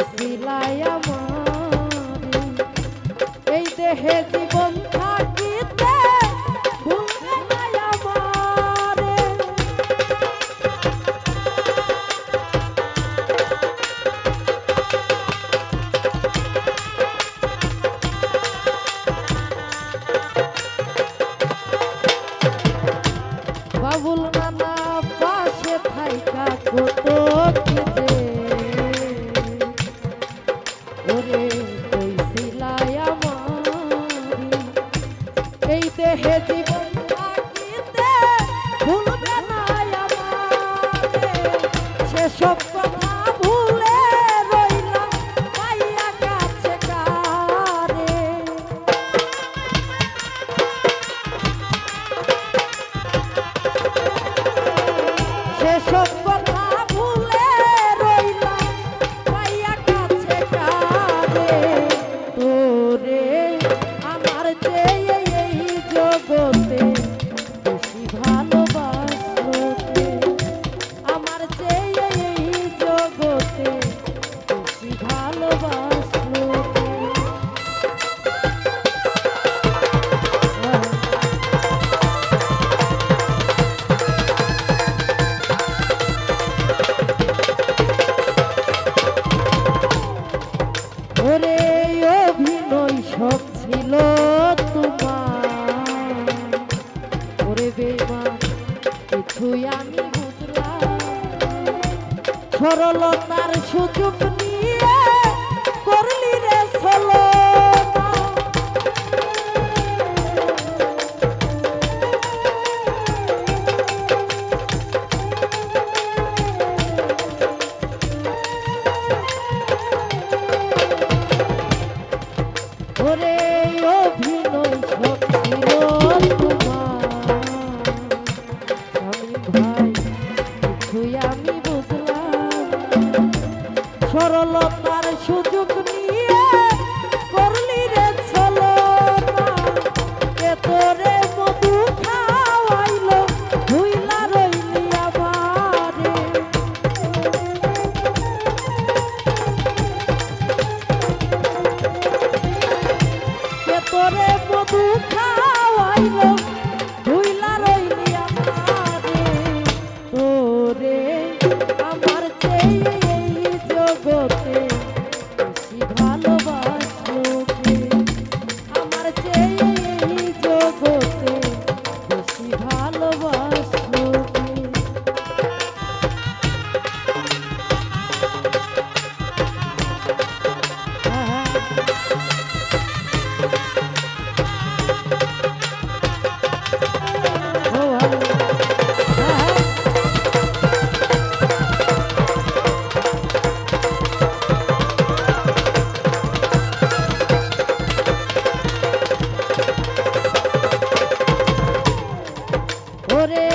কইছিলাই আমারে এই দেহে জীবন থাকিতে ভুলবে না আমারে। বাবুল নানা পাশে থাইকা কত কি যে ওরে কইছিলাই আমারে এই দেহে জীবন থাকিতে ভুলবে না আমারে। সেসব কথা ভুলে রইলাম পাইয়া কাছে কারে। সেসব কথা ভুলে রইলাম পাইয়া কাছে কারে। তোরে আমার চেয়ে এই জগতে বেশি ভালোবাসলো কে, আমার চেয়ে এই জগতে বেশি ভালোবাসলো কে। ওরে অভিনয় সব ছিল তোমার, ওরে বেঈমান কিছুই আমি বুঝলাম। সরলতার সুযোগ নিয়ে করলি রে ছলনা। ওরে অভিনয় সব ছিল তোমার, আমি ভাই কিছুই আমি বুঝলাম। সরলতার সুযোগ নিয়ে করলি রে ছলনা। কে তোরে মধু খাওয়াইলো ভুইলা রইলি আমারে। তোরে মধু খাওয়াইলো ভুইলা রইলি আমারে। তোরে আমার চেয়ে এই জগতে বেশি ভালোবাসলো কে, আমার চেয়ে এই জগতে বেশি ভালোবাসলো কে। ওরে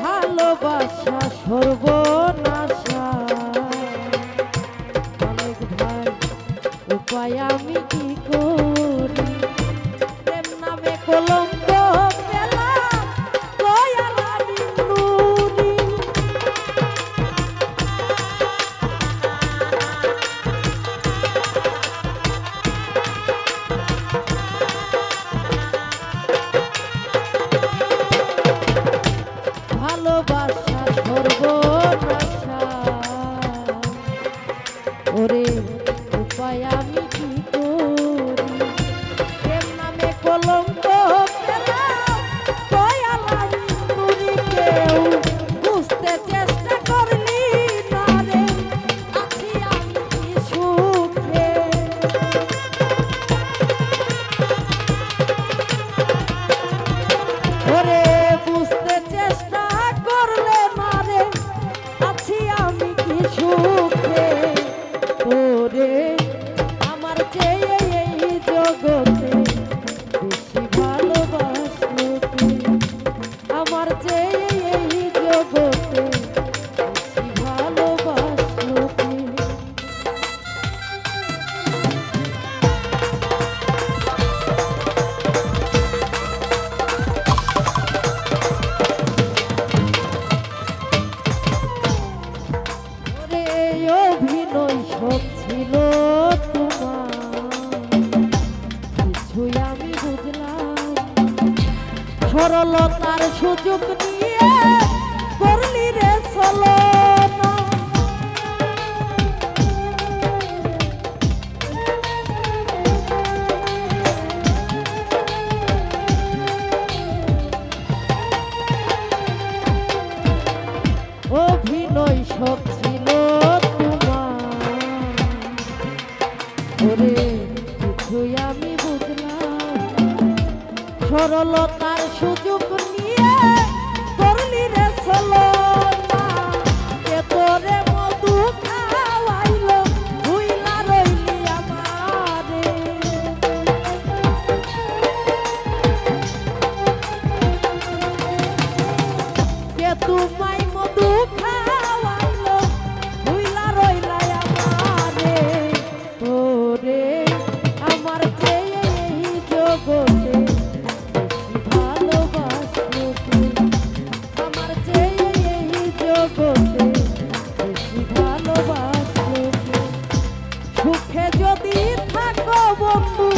ভালোবাসা সর্বনাশা, অনেক ভাই উপায় আমি কি করি। প্রেম নামে কলঙ্ক পেলাম দয়াল আমি নুরি। ভালোবাসা সর্বনাশা, ওরে উপায় আমি কি করি। প্রেম নামে কলঙ্ক পেলাম দয়াল আমি নুরি। কেউ বুঝতে চেষ্টা করলি না রে আছি আমি কি সুখে। ওরে বুঝতে চেষ্টা করলে না রে আছি আমি কি সুখে। তোরে আমার চেয়ে এই জগতে বেশি ভালোবাসলো কে, আমার চেয়ে এই জগতে বেশি ভালোবাসলো কে। অভিনয় সব ছিল সরলতার সুযোগ নিয়ে করলি রে ছলনা। অভিনয় সব ছিল তোমার, ওরে কিছুই আমি বুঝলাম। সরলতার সুযোগ নিয়ে করলি রে ছলনা। কে তোরে মধু খাওয়াইলো ভুইলা রইলি আমারে। কে তোমায় মধু খাওয়াইলো ভুইলা রইলা আমারে। তোরে আমার চেয়ে এই জগতে বেশি ভালোবাসলো কে? আমার চেয়ে এই জগতে বেশি ভালোবাসলো কে? সুখে যদি থাকো বন্ধু